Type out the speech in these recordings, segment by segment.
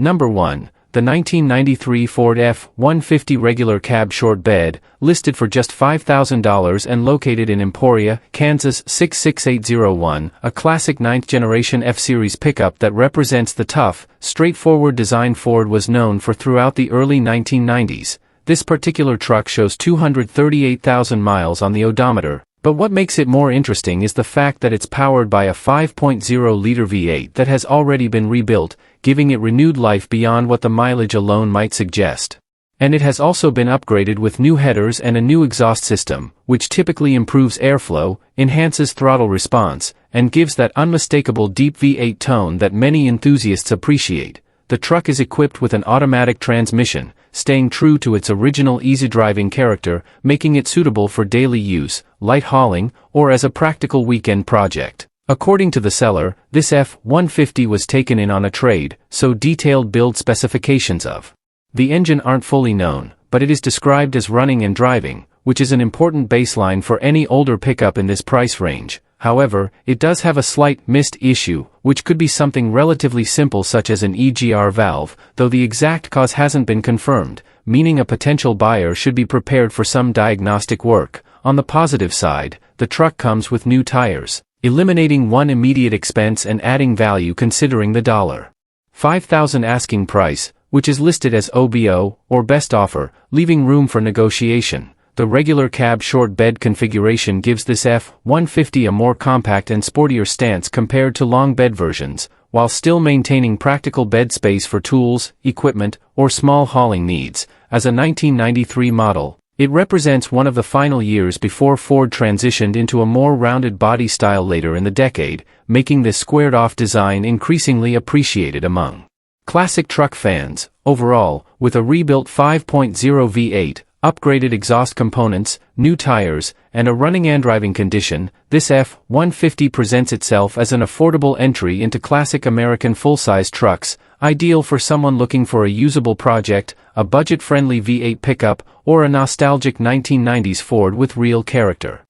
Number 1. The 1993 Ford F150 regular cab short bed, listed for just $5,000 and located in Emporia, Kansas 66801, a classic 9th generation F-Series pickup that represents the tough, straightforward design Ford was known for throughout the early 1990s. This particular truck shows 238,000 miles on the odometer, but what makes it more interesting is the fact that it's powered by a 5.0-liter V8 that has already been rebuilt, giving it renewed life beyond what the mileage alone might suggest. And it has also been upgraded with new headers and a new exhaust system, which typically improves airflow, enhances throttle response, and gives that unmistakable deep V8 tone that many enthusiasts appreciate. The truck is equipped with an automatic transmission, staying true to its original easy-driving character, making it suitable for daily use, light hauling, or as a practical weekend project. According to the seller, this F-150 was taken in on a trade, so detailed build specifications of the engine aren't fully known, but it is described as running and driving, which is an important baseline for any older pickup in this price range. However, it does have a slight missed issue, which could be something relatively simple such as an EGR valve, though the exact cause hasn't been confirmed, meaning a potential buyer should be prepared for some diagnostic work. On the positive side, the truck comes with new tires, eliminating one immediate expense and adding value considering the $5,000 asking price, which is listed as OBO, or best offer, leaving room for negotiation. The regular cab short bed configuration gives this F-150 a more compact and sportier stance compared to long bed versions, while still maintaining practical bed space for tools, equipment, or small hauling needs. As a 1993 model, it represents one of the final years before Ford transitioned into a more rounded body style later in the decade, making this squared-off design increasingly appreciated among classic truck fans. Overall, with a rebuilt 5.0 V8, upgraded exhaust components, new tires, and a running and driving condition, this F-150 presents itself as an affordable entry into classic American full-size trucks, ideal for someone looking for a usable project, a budget-friendly V8 pickup, or a nostalgic 1990s Ford with real character.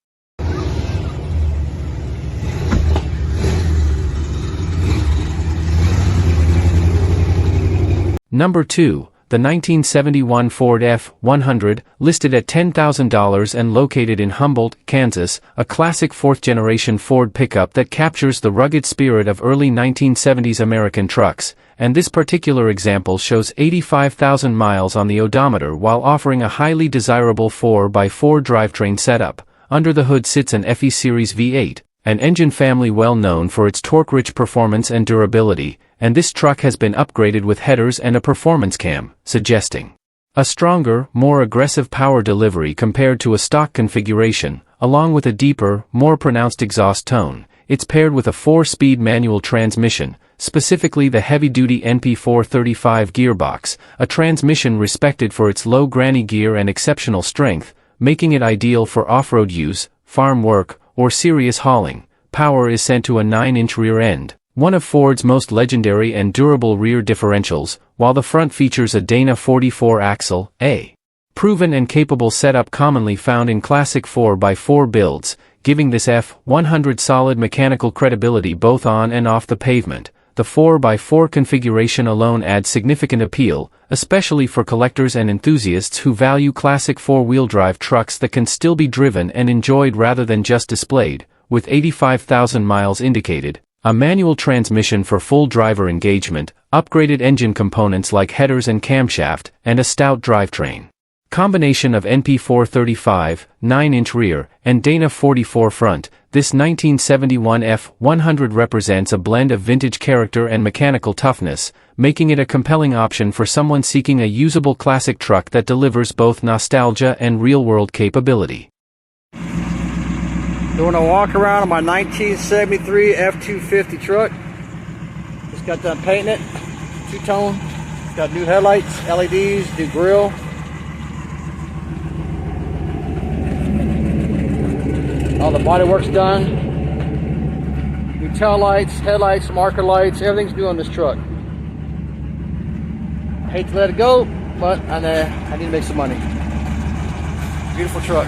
Number 2. The 1971 Ford F100, listed at $10,000 and located in Humboldt, Kansas, a classic fourth-generation Ford pickup that captures the rugged spirit of early 1970s American trucks, and this particular example shows 85,000 miles on the odometer while offering a highly desirable 4x4 drivetrain setup. Under the hood sits an FE Series V8, an engine family well known for its torque-rich performance and durability, and this truck has been upgraded with headers and a performance cam, suggesting a stronger, more aggressive power delivery compared to a stock configuration, along with a deeper, more pronounced exhaust tone. It's paired with a 4-speed manual transmission, specifically the heavy-duty NP435 gearbox, a transmission respected for its low granny gear and exceptional strength, making it ideal for off-road use, farm work, or serious hauling. Power is sent to a 9-inch rear end, one of Ford's most legendary and durable rear differentials, while the front features a Dana 44-axle, a proven and capable setup commonly found in classic 4x4 builds, giving this F100 solid mechanical credibility both on and off the pavement. The 4x4 configuration alone adds significant appeal, especially for collectors and enthusiasts who value classic four-wheel drive trucks that can still be driven and enjoyed rather than just displayed. With 85,000 miles indicated, a manual transmission for full driver engagement, upgraded engine components like headers and camshaft, and a stout drivetrain. Combination of NP435, 9-inch rear, and Dana 44 front, this 1971 F100 represents a blend of vintage character and mechanical toughness, making it a compelling option for someone seeking a usable classic truck that delivers both nostalgia and real-world capability. Doing a walk around on my 1973 F250 truck. Just got done painting it, two-tone. It's got new headlights, LEDs, new grille. All the body work's done. New tail lights, headlights, marker lights, everything's new on this truck. Hate to let it go, but I need to make some money. Beautiful truck.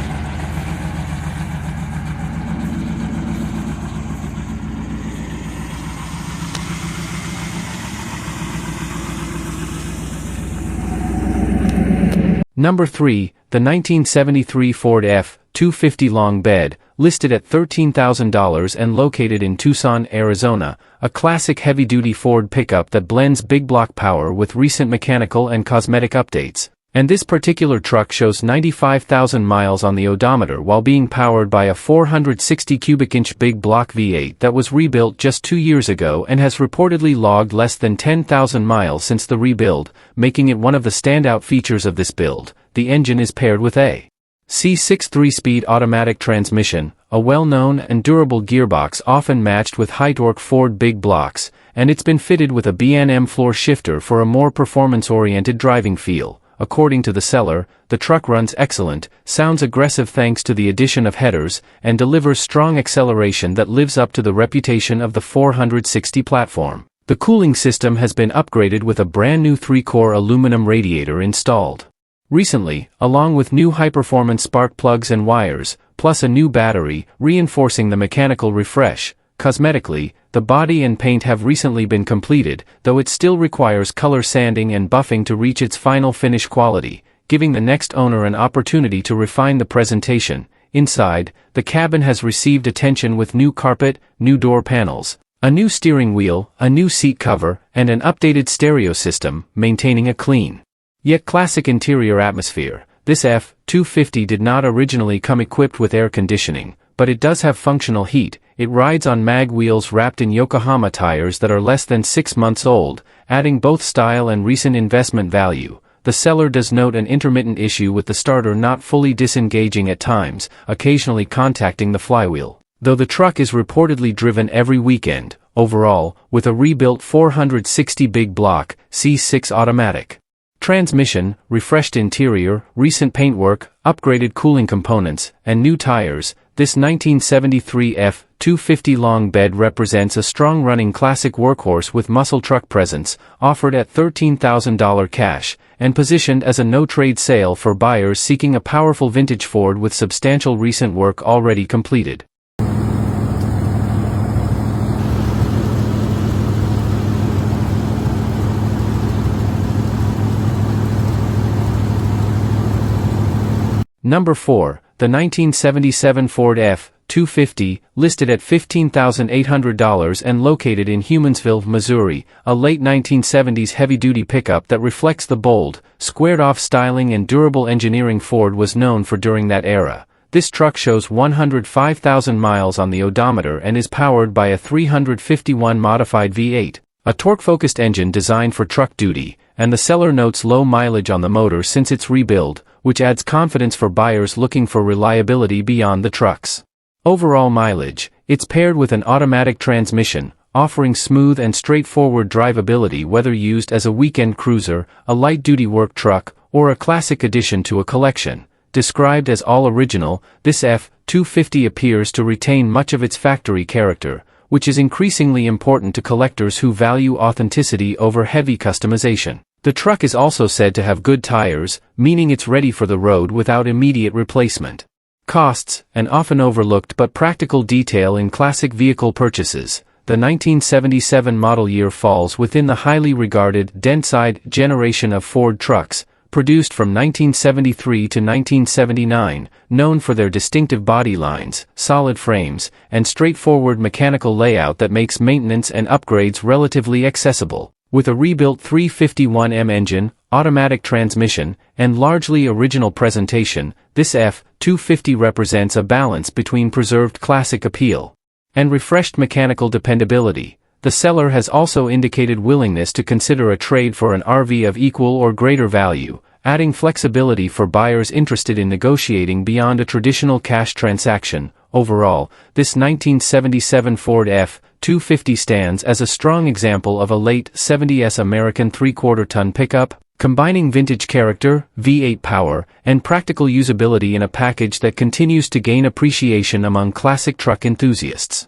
Number 3, the 1973 Ford F250 long bed, listed at $13,000 and located in Tucson, Arizona, a classic heavy-duty Ford pickup that blends big block power with recent mechanical and cosmetic updates. And this particular truck shows 95,000 miles on the odometer while being powered by a 460 cubic inch big block V8 that was rebuilt just 2 years ago and has reportedly logged less than 10,000 miles since the rebuild, making it one of the standout features of this build. The engine is paired with a C6 3-speed automatic transmission, a well-known and durable gearbox often matched with high-torque Ford big blocks, and it's been fitted with a B&M floor shifter for a more performance-oriented driving feel. According to the seller, the truck runs excellent, sounds aggressive thanks to the addition of headers, and delivers strong acceleration that lives up to the reputation of the 460 platform. The cooling system has been upgraded with a brand new 3-core aluminum radiator installed recently, along with new high-performance spark plugs and wires, plus a new battery, reinforcing the mechanical refresh. Cosmetically, the body and paint have recently been completed, though it still requires color sanding and buffing to reach its final finish quality, giving the next owner an opportunity to refine the presentation. Inside, the cabin has received attention with new carpet, new door panels, a new steering wheel, a new seat cover, and an updated stereo system, maintaining a clean, yet classic interior atmosphere. This F250 did not originally come equipped with air conditioning, but it does have functional heat. It rides on mag wheels wrapped in Yokohama tires that are less than 6 months old, adding both style and recent investment value. The seller does note an intermittent issue with the starter not fully disengaging at times, occasionally contacting the flywheel, though the truck is reportedly driven every weekend. Overall, with a rebuilt 460 big block, C6 automatic transmission, refreshed interior, recent paintwork, upgraded cooling components, and new tires, this 1973 F250 long bed represents a strong-running classic workhorse with muscle truck presence, offered at $13,000 cash, and positioned as a no-trade sale for buyers seeking a powerful vintage Ford with substantial recent work already completed. Number 4, the 1977 Ford F250, listed at $15,800 and located in Humansville, Missouri, a late 1970s heavy-duty pickup that reflects the bold, squared-off styling and durable engineering Ford was known for during that era. This truck shows 105,000 miles on the odometer and is powered by a 351 modified V8, a torque-focused engine designed for truck duty, and the seller notes low mileage on the motor since its rebuild, which adds confidence for buyers looking for reliability beyond the truck's overall mileage. It's paired with an automatic transmission, offering smooth and straightforward drivability whether used as a weekend cruiser, a light-duty work truck, or a classic addition to a collection. Described as all original, this F250 appears to retain much of its factory character, which is increasingly important to collectors who value authenticity over heavy customization. The truck is also said to have good tires, meaning it's ready for the road without immediate replacement. Costs, an often overlooked but practical detail in classic vehicle purchases. The 1977 model year falls within the highly regarded Dentside generation of Ford trucks, produced from 1973 to 1979, known for their distinctive body lines, solid frames, and straightforward mechanical layout that makes maintenance and upgrades relatively accessible. With a rebuilt 351M engine, automatic transmission, and largely original presentation, this F250 represents a balance between preserved classic appeal and refreshed mechanical dependability. The seller has also indicated willingness to consider a trade for an RV of equal or greater value, adding flexibility for buyers interested in negotiating beyond a traditional cash transaction. Overall, this 1977 Ford F250 stands as a strong example of a late 70s American 3/4-ton pickup, combining vintage character, V8 power, and practical usability in a package that continues to gain appreciation among classic truck enthusiasts.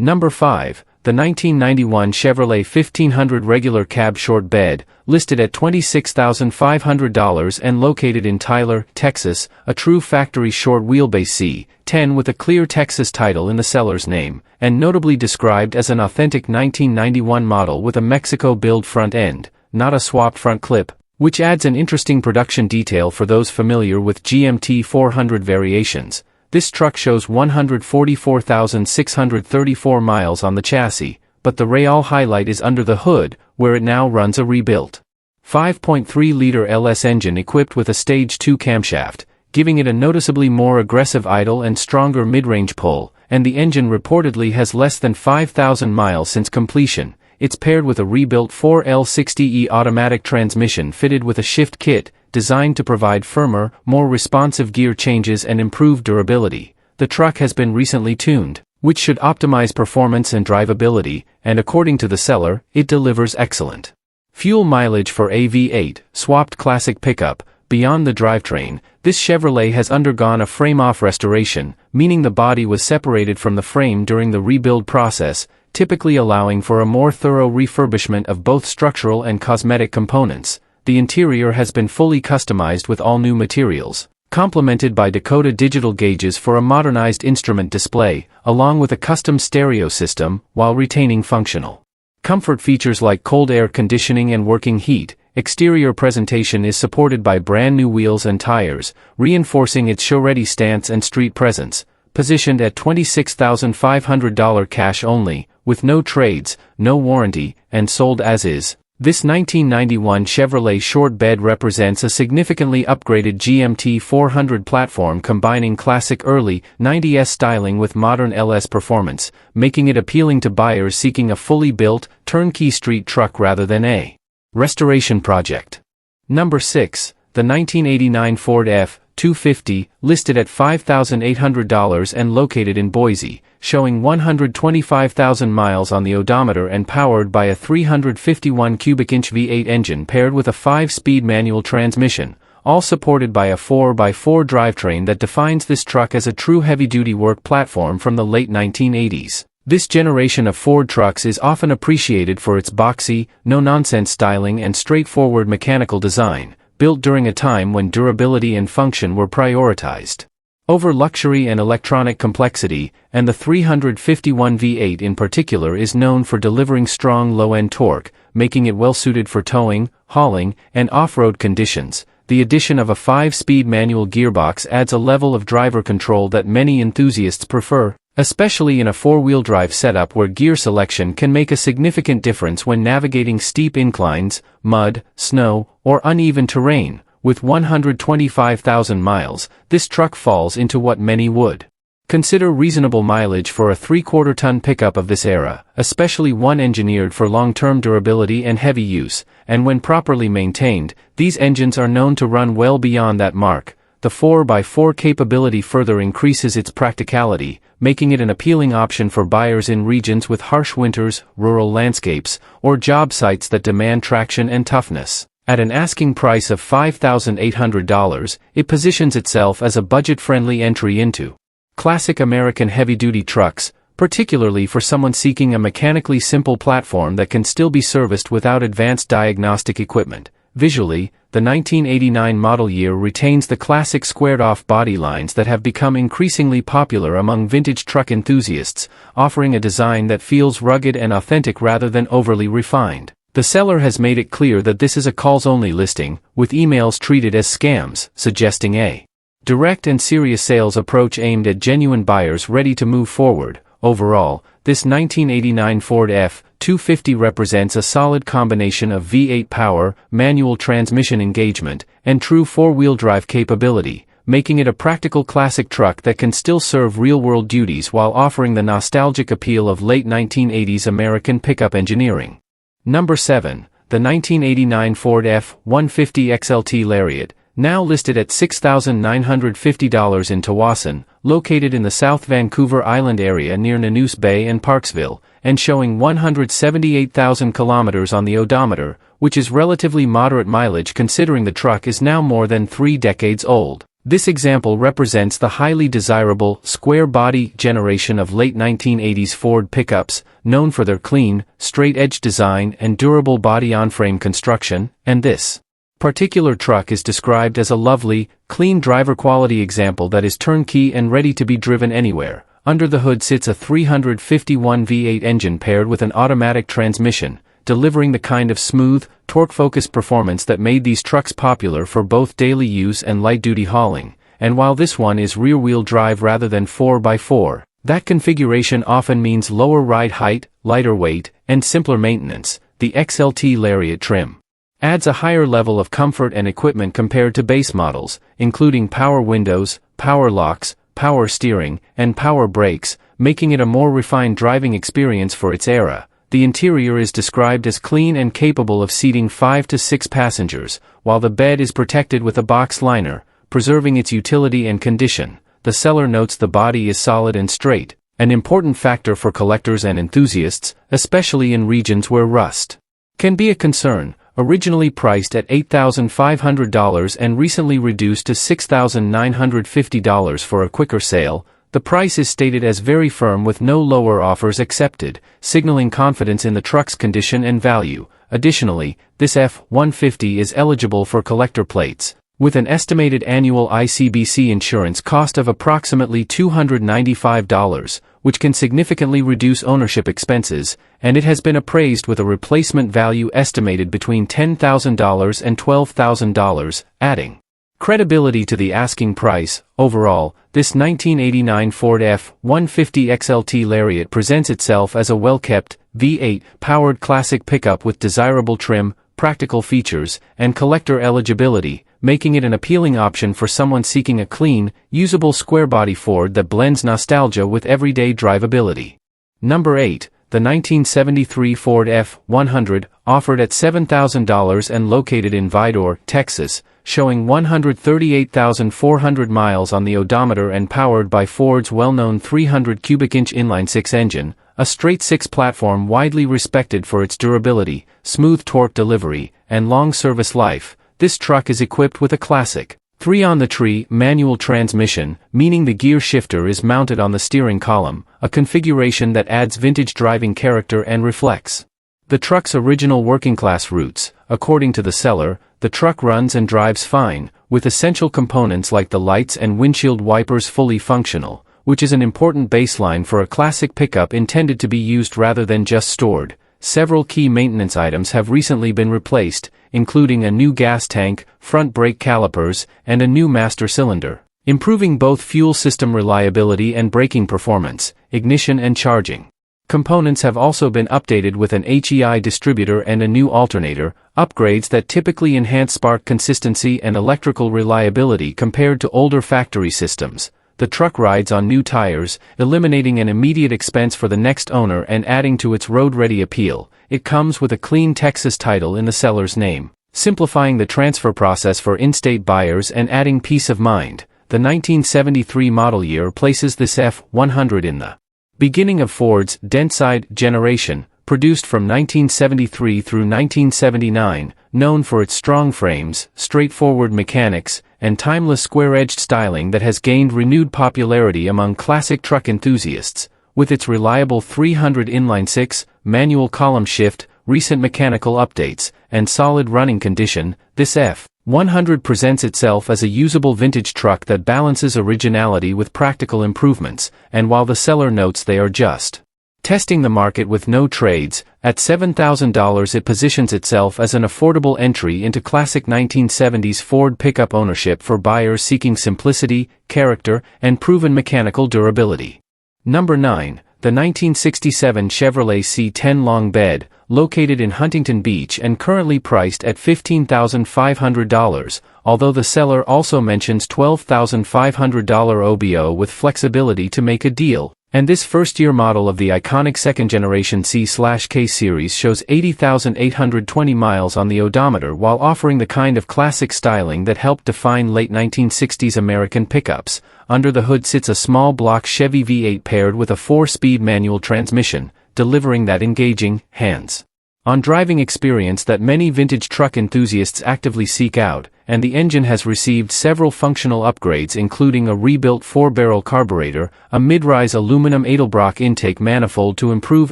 Number 5, the the 1991 Chevrolet 1500 regular cab short bed, listed at $26,500 and located in Tyler, Texas, a true factory short wheelbase C10 with a clear Texas title in the seller's name, and notably described as an authentic 1991 model with a Mexico-build front end, not a swapped front clip, which adds an interesting production detail for those familiar with GMT 400 variations. This truck shows 144,634 miles on the chassis, but the real highlight is under the hood, where it now runs a rebuilt 5.3-liter LS engine equipped with a Stage 2 camshaft, giving it a noticeably more aggressive idle and stronger mid-range pull, and the engine reportedly has less than 5,000 miles since completion. It's paired with a rebuilt 4L60E automatic transmission fitted with a shift kit, designed to provide firmer, more responsive gear changes and improved durability. The truck has been recently tuned, which should optimize performance and drivability, and according to the seller, it delivers excellent fuel mileage for a V8, swapped classic pickup. Beyond the drivetrain, this Chevrolet has undergone a frame-off restoration, meaning the body was separated from the frame during the rebuild process, typically allowing for a more thorough refurbishment of both structural and cosmetic components. The interior has been fully customized with all new materials, complemented by Dakota digital gauges for a modernized instrument display, along with a custom stereo system, while retaining functional comfort features like cold air conditioning and working heat. Exterior presentation is supported by brand new wheels and tires, reinforcing its show-ready stance and street presence. Positioned at $26,500 cash only, with no trades, no warranty, and sold as is. This 1991 Chevrolet short bed represents a significantly upgraded GMT 400 platform combining classic early 90s styling with modern LS performance, making it appealing to buyers seeking a fully built, turnkey street truck rather than a restoration project. Number 6, the 1989 Ford F250, listed at $5,800 and located in Boise, showing 125,000 miles on the odometer and powered by a 351 cubic inch V8 engine paired with a 5-speed manual transmission, all supported by a 4x4 drivetrain that defines this truck as a true heavy-duty work platform from the late 1980s. This generation of Ford trucks is often appreciated for its boxy, no-nonsense styling and straightforward mechanical design, built during a time when durability and function were prioritized over luxury and electronic complexity, and the 351 V8 in particular is known for delivering strong low-end torque, making it well-suited for towing, hauling, and off-road conditions. The addition of a 5-speed manual gearbox adds a level of driver control that many enthusiasts prefer, especially in a 4-wheel drive setup where gear selection can make a significant difference when navigating steep inclines, mud, snow, or uneven terrain. With 125,000 miles, this truck falls into what many would consider reasonable mileage for a 3/4-ton pickup of this era, especially one engineered for long-term durability and heavy use, and when properly maintained, these engines are known to run well beyond that mark. The 4x4 capability further increases its practicality, making it an appealing option for buyers in regions with harsh winters, rural landscapes, or job sites that demand traction and toughness. At an asking price of $5,800, it positions itself as a budget-friendly entry into classic American heavy-duty trucks, particularly for someone seeking a mechanically simple platform that can still be serviced without advanced diagnostic equipment. Visually, the 1989 model year retains the classic squared-off body lines that have become increasingly popular among vintage truck enthusiasts, offering a design that feels rugged and authentic rather than overly refined. The seller has made it clear that this is a calls-only listing, with emails treated as scams, suggesting a direct and serious sales approach aimed at genuine buyers ready to move forward. Overall, this 1989 Ford F250 represents a solid combination of V8 power, manual transmission engagement, and true 4-wheel drive capability, making it a practical classic truck that can still serve real-world duties while offering the nostalgic appeal of late 1980s American pickup engineering. Number 7, the 1989 Ford F150 XLT LARIAT, now listed at $6,950 in Tsaawaseen, located in the South Vancouver Island area near Nanoose Bay and Parksville, and showing 178,000 kilometers on the odometer, which is relatively moderate mileage considering the truck is now more than 3 decades old. This example represents the highly desirable, square-body generation of late 1980s Ford pickups, known for their clean, straight-edge design and durable body-on-frame construction, and this particular truck is described as a lovely, clean driver-quality example that is turnkey and ready to be driven anywhere. Under the hood sits a 351 V8 engine paired with an automatic transmission, delivering the kind of smooth, torque-focused performance that made these trucks popular for both daily use and light-duty hauling. And while this one is rear-wheel drive rather than 4x4, that configuration often means lower ride height, lighter weight, and simpler maintenance. The XLT LARIAT trim adds a higher level of comfort and equipment compared to base models, including power windows, power locks, power steering, and power brakes, making it a more refined driving experience for its era. The interior is described as clean and capable of seating 5 to 6 passengers, while the bed is protected with a box liner, preserving its utility and condition. The seller notes the body is solid and straight, an important factor for collectors and enthusiasts, especially in regions where rust can be a concern. Originally priced at $8,500 and recently reduced to $6,950 for a quicker sale, the price is stated as very firm with no lower offers accepted, signaling confidence in the truck's condition and value. Additionally, this F-150 is eligible for collector plates, with an estimated annual ICBC insurance cost of approximately $295, which can significantly reduce ownership expenses, and it has been appraised with a replacement value estimated between $10,000 and $12,000, adding credibility to the asking price. Overall, this 1989 Ford F-150 XLT LARIAT presents itself as a well-kept, V8-powered classic pickup with desirable trim, practical features, and collector eligibility, making it an appealing option for someone seeking a clean, usable square-body Ford that blends nostalgia with everyday drivability. Number 8. The 1973 Ford F100, offered at $7,000 and located in Vidor, Texas, showing 138,400 miles on the odometer and powered by Ford's well-known 300 cubic-inch inline-six engine, a straight-six platform widely respected for its durability, smooth torque delivery, and long service life. This truck is equipped with a classic 3-on-the-tree manual transmission, meaning the gear shifter is mounted on the steering column, a configuration that adds vintage driving character and reflects the truck's original working-class roots. According to the seller, the truck runs and drives fine, with essential components like the lights and windshield wipers fully functional, which is an important baseline for a classic pickup intended to be used rather than just stored. Several key maintenance items have recently been replaced, including a new gas tank, front brake calipers, and a new master cylinder, improving both fuel system reliability and braking performance, ignition and charging. Components have also been updated with an HEI distributor and a new alternator, upgrades that typically enhance spark consistency and electrical reliability compared to older factory systems. The truck rides on new tires, eliminating an immediate expense for the next owner and adding to its road-ready appeal. It comes with a clean Texas title in the seller's name, simplifying the transfer process for in-state buyers and adding peace of mind. The 1973 model year places this F100 in the beginning of Ford's Dentside generation, produced from 1973 through 1979, known for its strong frames, straightforward mechanics, and timeless square-edged styling that has gained renewed popularity among classic truck enthusiasts. With its reliable 300 inline-six, manual column shift, recent mechanical updates, and solid running condition, this F100 presents itself as a usable vintage truck that balances originality with practical improvements, and while the seller notes they are just testing the market with no trades, at $7,000 it positions itself as an affordable entry into classic 1970s Ford pickup ownership for buyers seeking simplicity, character, and proven mechanical durability. Number 9. The 1967 Chevrolet C10 long bed, located in Huntington Beach and currently priced at $15,500, although the seller also mentions $12,500 OBO with flexibility to make a deal. And this first-year model of the iconic second-generation C/K series shows 80,820 miles on the odometer while offering the kind of classic styling that helped define late 1960s American pickups. Under the hood sits a small block Chevy V8 paired with a 4-speed manual transmission, delivering that engaging, hands-on on driving experience that many vintage truck enthusiasts actively seek out, and the engine has received several functional upgrades including a rebuilt 4-barrel carburetor, a mid-rise aluminum Edelbrock intake manifold to improve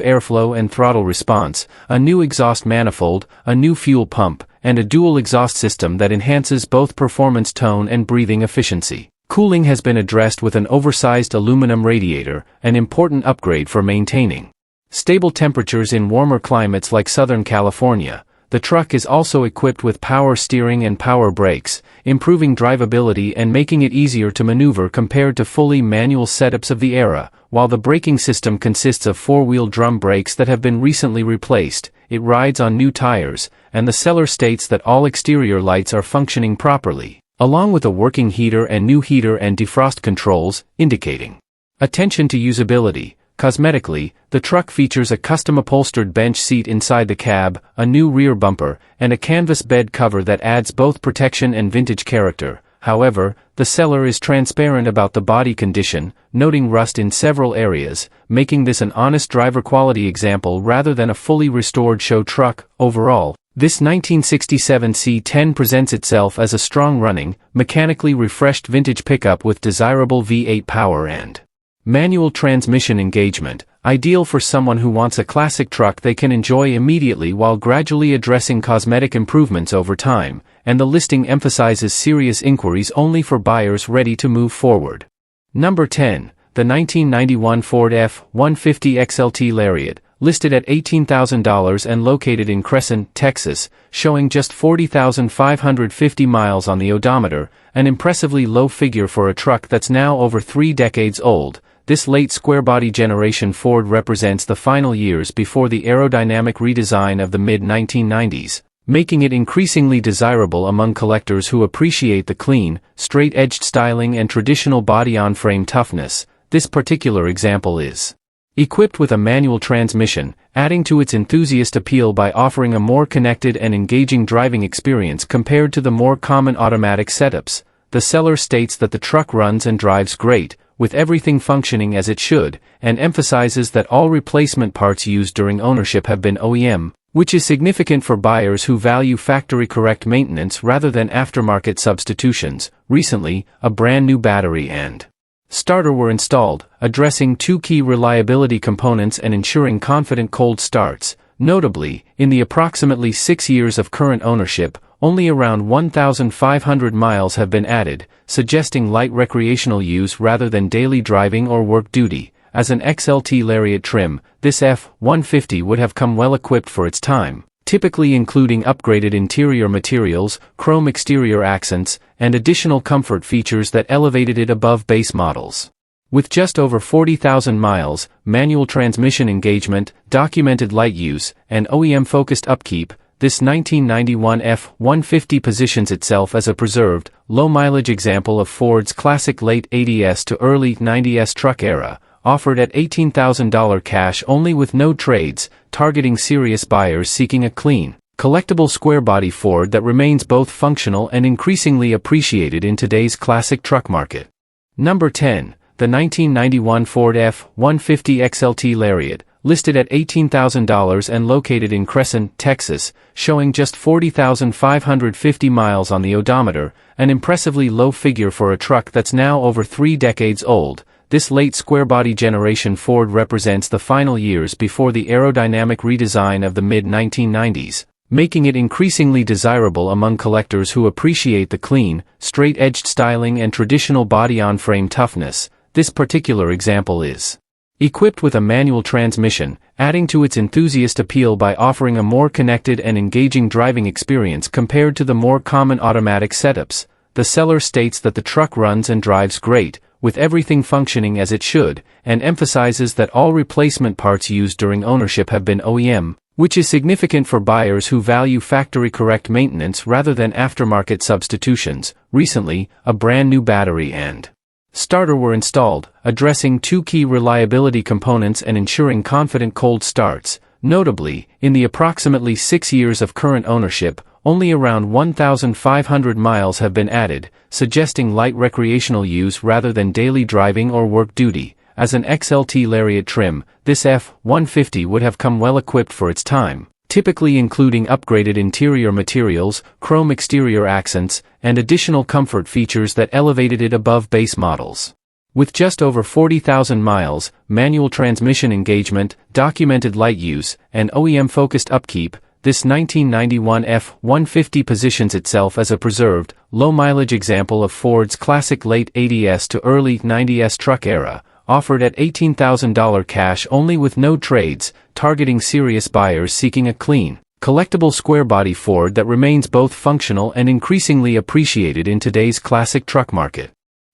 airflow and throttle response, a new exhaust manifold, a new fuel pump, and a dual exhaust system that enhances both performance tone and breathing efficiency. Cooling has been addressed with an oversized aluminum radiator, an important upgrade for maintaining stable temperatures in warmer climates like Southern California. The truck is also equipped with power steering and power brakes, improving drivability and making it easier to maneuver compared to fully manual setups of the era. While the braking system consists of 4-wheel drum brakes that have been recently replaced, it rides on new tires, and the seller states that all exterior lights are functioning properly, along with a working heater and new heater and defrost controls, indicating attention to usability. Cosmetically, the truck features a custom upholstered bench seat inside the cab, a new rear bumper, and a canvas bed cover that adds both protection and vintage character. However, the seller is transparent about the body condition, noting rust in several areas, making this an honest driver quality example rather than a fully restored show truck. Overall, this 1967 C10 presents itself as a strong-running, mechanically refreshed vintage pickup with desirable V8 power and manual transmission engagement, ideal for someone who wants a classic truck they can enjoy immediately while gradually addressing cosmetic improvements over time, and the listing emphasizes serious inquiries only for buyers ready to move forward. Number 10. The 1991 Ford F150 XLT LARIAT, listed at $18,000 and located in Cresson, Texas, showing just 40,550 miles on the odometer, an impressively low figure for a truck that's now over 3 decades old. This late square-body generation Ford represents the final years before the aerodynamic redesign of the mid-1990s, making it increasingly desirable among collectors who appreciate the clean, straight-edged styling and traditional body-on-frame toughness. This particular example is equipped with a manual transmission, adding to its enthusiast appeal by offering a more connected and engaging driving experience compared to the more common automatic setups. The seller states that the truck runs and drives great, with everything functioning as it should, and emphasizes that all replacement parts used during ownership have been OEM, which is significant for buyers who value factory-correct maintenance rather than aftermarket substitutions. Recently, a brand new battery and starter were installed, addressing 2 key reliability components and ensuring confident cold starts. Notably, in the approximately 6 years of current ownership, only around 1,500 miles have been added, suggesting light recreational use rather than daily driving or work duty. As an XLT LARIAT trim, this F150 would have come well equipped for its time, typically including upgraded interior materials, chrome exterior accents, and additional comfort features that elevated it above base models. With just over 40,000 miles, manual transmission engagement, documented light use, and OEM-focused upkeep, this 1991 F150 positions itself as a preserved, low-mileage example of Ford's classic late 80s to early 90s truck era, offered at $18,000 cash only with no trades, targeting serious buyers seeking a clean, collectible square-body Ford that remains both functional and increasingly appreciated in today's classic truck market. Number 10. The 1991 Ford F150 XLT LARIAT, listed at $18,000 and located in Cresson, Texas, showing just 40,550 miles on the odometer, an impressively low figure for a truck that's now over 3 decades old. This late square-body generation Ford represents the final years before the aerodynamic redesign of the mid-1990s, making it increasingly desirable among collectors who appreciate the clean, straight-edged styling and traditional body-on-frame toughness. This particular example is equipped with a manual transmission, adding to its enthusiast appeal by offering a more connected and engaging driving experience compared to the more common automatic setups. The seller states that the truck runs and drives great, with everything functioning as it should, and emphasizes that all replacement parts used during ownership have been OEM, which is significant for buyers who value factory-correct maintenance rather than aftermarket substitutions. Recently, a brand new battery and starter were installed, addressing 2 key reliability components and ensuring confident cold starts. Notably, in the approximately 6 years of current ownership, only around 1,500 miles have been added, suggesting light recreational use rather than daily driving or work duty. As an XLT LARIAT trim, this F150 would have come well equipped for its time, typically including upgraded interior materials, chrome exterior accents, and additional comfort features that elevated it above base models. With just over 40,000 miles, manual transmission engagement, documented light use, and OEM-focused upkeep, this 1991 F-150 positions itself as a preserved, low-mileage example of Ford's classic late 80s to early 90s truck era, offered at $18,000 cash only with no trades, targeting serious buyers seeking a clean, collectible square-body Ford that remains both functional and increasingly appreciated in today's classic truck market.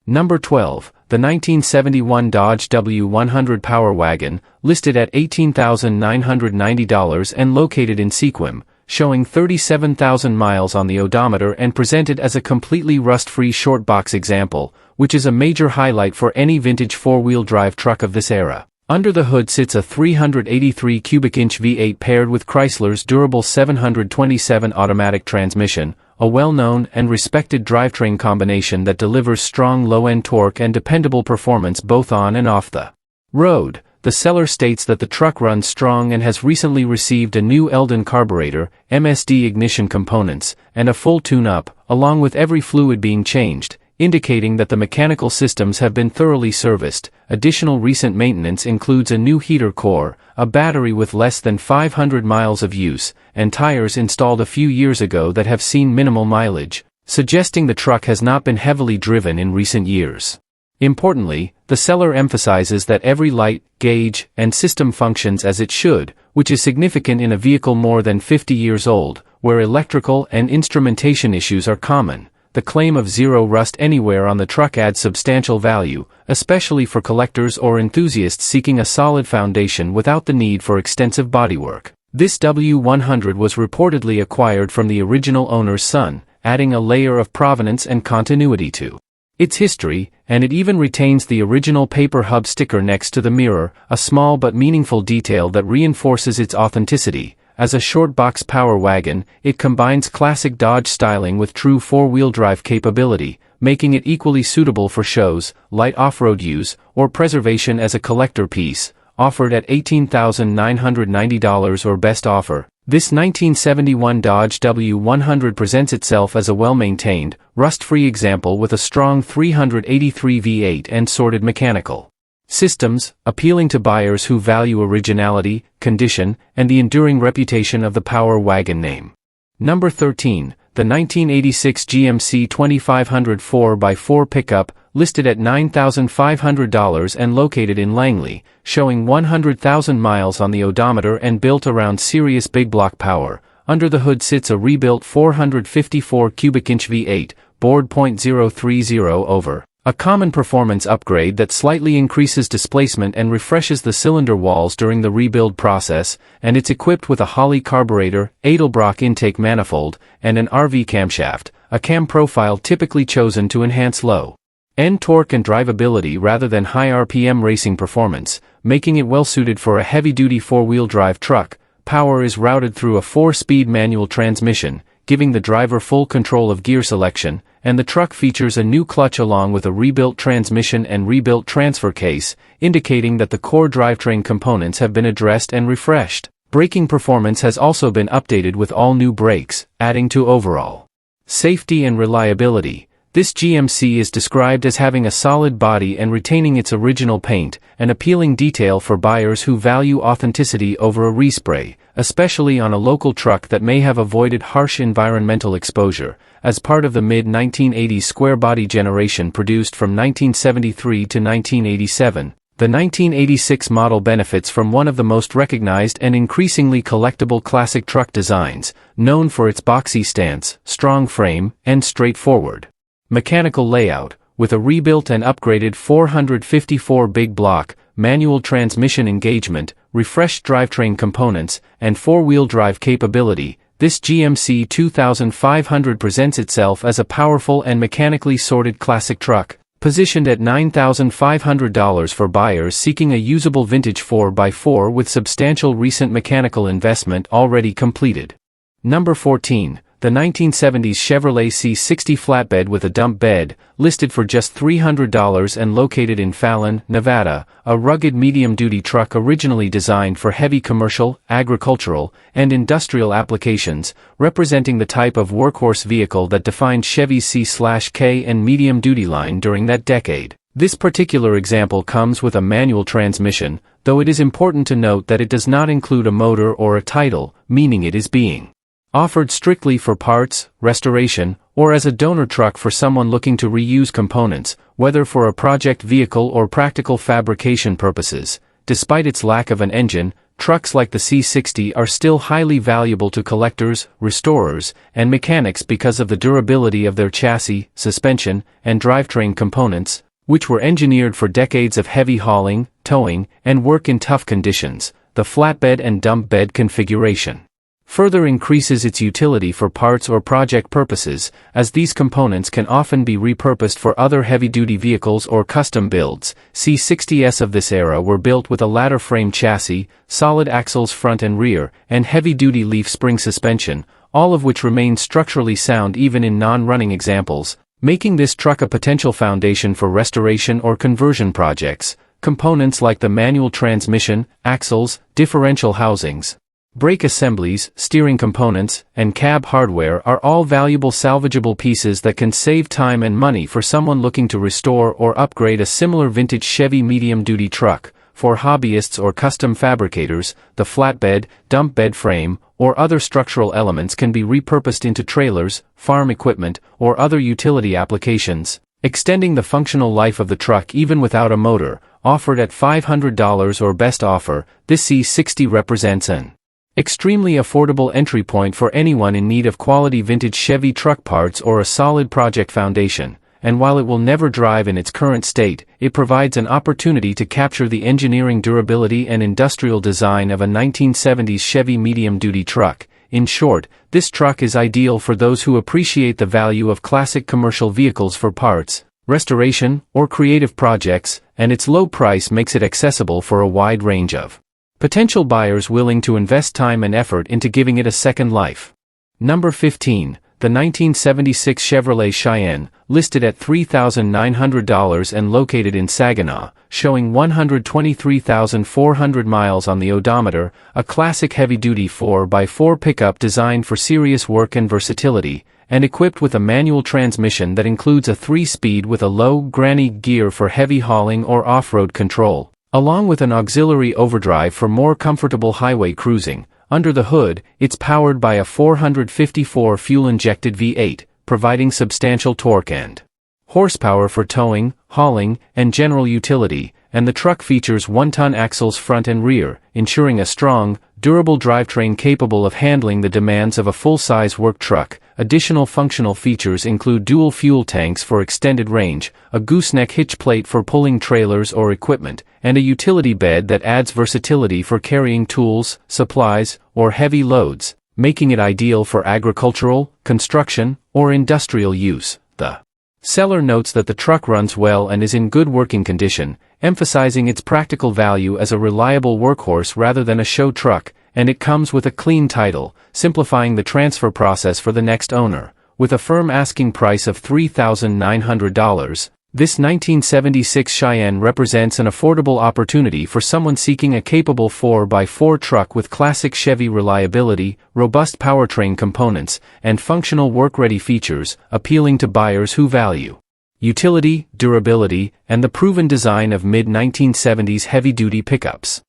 Number 12. The 1971 Dodge W100 Power Wagon, listed at $18,990 and located in Sequim, showing 37,000 miles on the odometer and presented as a completely rust-free short box example, which is a major highlight for any vintage four-wheel drive truck of this era. Under the hood sits a 383 cubic inch V8 paired with Chrysler's durable 727 automatic transmission, a well-known and respected drivetrain combination that delivers strong low-end torque and dependable performance both on and off the road. The seller states that the truck runs strong and has recently received a new Eldon carburetor, MSD ignition components, and a full tune-up, along with every fluid being changed, indicating that the mechanical systems have been thoroughly serviced. Additional recent maintenance includes a new heater core, a battery with less than 500 miles of use, and tires installed a few years ago that have seen minimal mileage, suggesting the truck has not been heavily driven in recent years. Importantly, the seller emphasizes that every light, gauge, and system functions as it should, which is significant in a vehicle more than 50 years old, where electrical and instrumentation issues are common. The claim of zero rust anywhere on the truck adds substantial value, especially for collectors or enthusiasts seeking a solid foundation without the need for extensive bodywork. This W100 was reportedly acquired from the original owner's son, adding a layer of provenance and continuity to its history, and it even retains the original paper hub sticker next to the mirror, a small but meaningful detail that reinforces its authenticity. As a short box power wagon, it combines classic Dodge styling with true four-wheel drive capability, making it equally suitable for shows, light off-road use, or preservation as a collector piece. Offered at $18,990 or best offer, this 1971 Dodge W100 presents itself as a well-maintained, rust-free example with a strong 383 V8 and sorted mechanical systems, appealing to buyers who value originality, condition, and the enduring reputation of the Power Wagon name. Number 13. The 1986 GMC 2500 4x4 pickup, listed at $9,500 and located in Langley, showing 100,000 miles on the odometer and built around serious big block power. Under the hood sits a rebuilt 454 cubic inch V8, bored .030 over. A common performance upgrade that slightly increases displacement and refreshes the cylinder walls during the rebuild process, and it's equipped with a Holley carburetor, Edelbrock intake manifold, and an RV camshaft, a cam profile typically chosen to enhance low-end torque and drivability rather than high RPM racing performance, making it well-suited for a heavy-duty four-wheel drive truck. Power is routed through a 4-speed manual transmission, giving the driver full control of gear selection, and the truck features a new clutch along with a rebuilt transmission and rebuilt transfer case, indicating that the core drivetrain components have been addressed and refreshed. Braking performance has also been updated with all new brakes, adding to overall safety and reliability. This GMC is described as having a solid body and retaining its original paint, an appealing detail for buyers who value authenticity over a respray, especially on a local truck that may have avoided harsh environmental exposure. As part of the mid-1980s square-body generation produced from 1973 to 1987, the 1986 model benefits from one of the most recognized and increasingly collectible classic truck designs, known for its boxy stance, strong frame, and straightforward mechanical layout, with a rebuilt and upgraded 454 big block, manual transmission engagement, refreshed drivetrain components, and four-wheel drive capability. This GMC 2500 presents itself as a powerful and mechanically sorted classic truck, positioned at $9,500 for buyers seeking a usable vintage 4x4 with substantial recent mechanical investment already completed. Number 14. the 1970s Chevrolet C60 flatbed with a dump bed, listed for just $300 and located in Fallon, Nevada, a rugged medium-duty truck originally designed for heavy commercial, agricultural, and industrial applications, representing the type of workhorse vehicle that defined Chevy's C/K and medium-duty line during that decade. This particular example comes with a manual transmission, though it is important to note that it does not include a motor or a title, meaning it is being offered strictly for parts, restoration, or as a donor truck for someone looking to reuse components, whether for a project vehicle or practical fabrication purposes. Despite its lack of an engine, trucks like the C60 are still highly valuable to collectors, restorers, and mechanics because of the durability of their chassis, suspension, and drivetrain components, which were engineered for decades of heavy hauling, towing, and work in tough conditions. The flatbed and dump bed configuration further increases its utility for parts or project purposes, as these components can often be repurposed for other heavy-duty vehicles or custom builds. C60s of this era were built with a ladder frame chassis, solid axles front and rear, and heavy-duty leaf spring suspension, all of which remain structurally sound even in non-running examples, making this truck a potential foundation for restoration or conversion projects. Components like the manual transmission, axles, differential housings, brake assemblies, steering components, and cab hardware are all valuable salvageable pieces that can save time and money for someone looking to restore or upgrade a similar vintage Chevy medium-duty truck. For hobbyists or custom fabricators, the flatbed, dump bed frame, or other structural elements can be repurposed into trailers, farm equipment, or other utility applications, extending the functional life of the truck even without a motor. Offered at $500 or best offer, this C60 represents an extremely affordable entry point for anyone in need of quality vintage Chevy truck parts or a solid project foundation, and while it will never drive in its current state, it provides an opportunity to capture the engineering durability and industrial design of a 1970s Chevy medium-duty truck. In short, this truck is ideal for those who appreciate the value of classic commercial vehicles for parts, restoration, or creative projects, and its low price makes it accessible for a wide range of potential buyers willing to invest time and effort into giving it a second life. Number 15. The 1976 Chevrolet Cheyenne, listed at $3,900 and located in Saginaw, showing 123,400 miles on the odometer, a classic heavy-duty 4x4 pickup designed for serious work and versatility, and equipped with a manual transmission that includes a 3-speed with a low granny gear for heavy hauling or off-road control, along with an auxiliary overdrive for more comfortable highway cruising. Under the hood, it's powered by a 454 fuel-injected V8, providing substantial torque and horsepower for towing, hauling, and general utility, and the truck features 1-ton axles front and rear, ensuring a strong, durable drivetrain capable of handling the demands of a full-size work truck. Additional functional features include dual fuel tanks for extended range, a gooseneck hitch plate for pulling trailers or equipment, and a utility bed that adds versatility for carrying tools, supplies, or heavy loads, making it ideal for agricultural, construction, or industrial use. The seller notes that the truck runs well and is in good working condition, emphasizing its practical value as a reliable workhorse rather than a show truck, and it comes with a clean title, simplifying the transfer process for the next owner. With a firm asking price of $3,900, this 1976 Cheyenne represents an affordable opportunity for someone seeking a capable 4x4 truck with classic Chevy reliability, robust powertrain components, and functional work-ready features, appealing to buyers who value utility, durability, and the proven design of mid-1970s heavy-duty pickups.